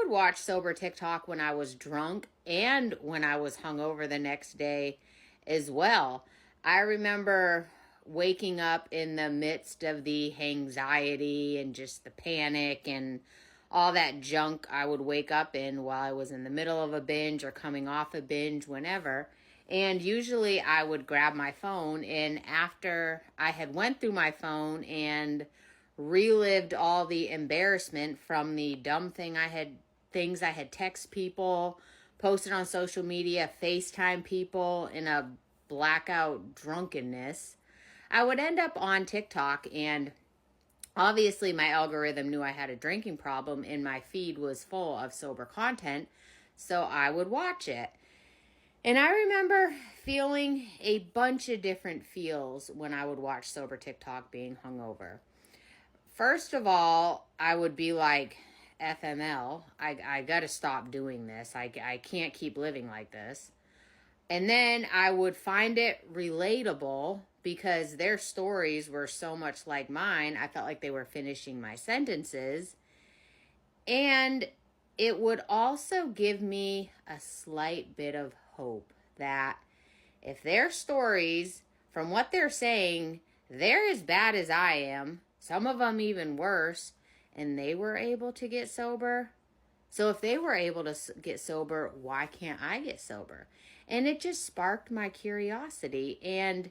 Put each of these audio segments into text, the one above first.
would watch sober TikTok when I was drunk and when I was hungover the next day as well. I remember waking up in the midst of the anxiety and just the panic and all that junk I would wake up in while I was in the middle of a binge or coming off a binge, whenever. And usually I would grab my phone, and after I had went through my phone and relived all the embarrassment from the dumb things I had text people, posted on social media, FaceTime people in a blackout drunkenness, I would end up on TikTok, and obviously my algorithm knew I had a drinking problem and my feed was full of sober content, so I would watch it. And I remember feeling a bunch of different feels when I would watch sober TikTok being hungover. First of all, I would be like, FML, I got to stop doing this. I can't keep living like this. And then I would find it relatable because their stories were so much like mine. I felt like they were finishing my sentences. And it would also give me a slight bit of hope that if their stories, from what they're saying, they're as bad as I am, some of them even worse, and they were able to get sober. So if they were able to get sober, why can't I get sober? And it just sparked my curiosity. And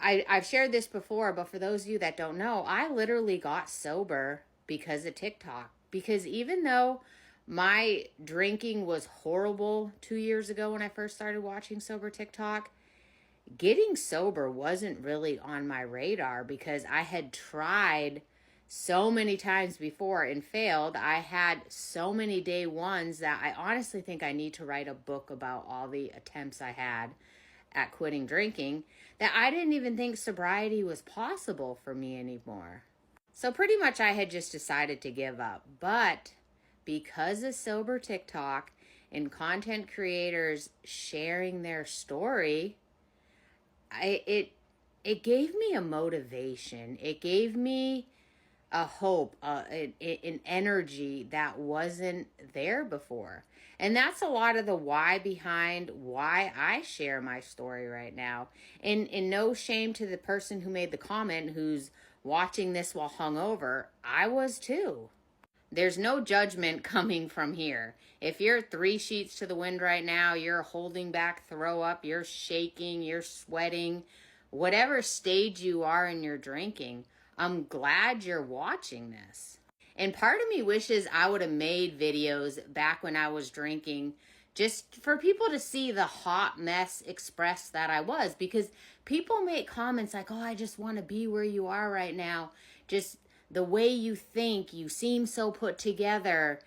I've shared this before, but for those of you that don't know, I literally got sober because of TikTok. Because even though my drinking was horrible 2 years ago when I first started watching sober TikTok, getting sober wasn't really on my radar because I had tried so many times before and failed. I had so many day ones that I honestly think I need to write a book about all the attempts I had at quitting drinking, that I didn't even think sobriety was possible for me anymore. So pretty much I had just decided to give up. But because of sober TikTok and content creators sharing their story, it gave me a motivation. It gave me a hope, an energy that wasn't there before. And that's a lot of the why behind why I share my story right now. And no shame to the person who made the comment who's watching this while hungover. I was too. There's no judgment coming from here. If you're 3 sheets to the wind right now, you're holding back throw up, you're shaking, you're sweating, whatever stage you are in your drinking, I'm glad you're watching this. And part of me wishes I would have made videos back when I was drinking just for people to see the hot mess express that I was. Because people make comments like, oh, I just want to be where you are right now. Just the way you think, you seem so put together.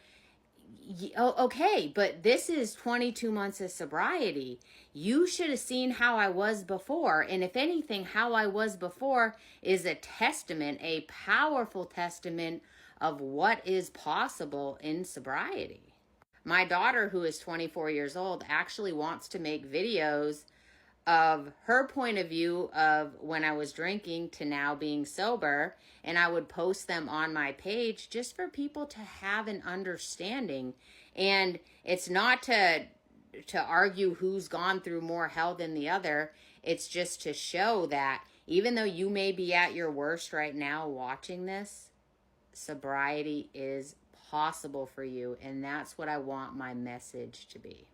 Oh, okay, but this is 22 months of sobriety. You should have seen how I was before. And if anything, how I was before is a testament, a powerful testament of what is possible in sobriety. My daughter, who is 24 years old, actually wants to make videos of her point of view of when I was drinking to now being sober, and I would post them on my page just for people to have an understanding. And it's not to argue who's gone through more hell than the other. It's just to show that even though you may be at your worst right now watching this, sobriety is possible for you, and that's what I want my message to be.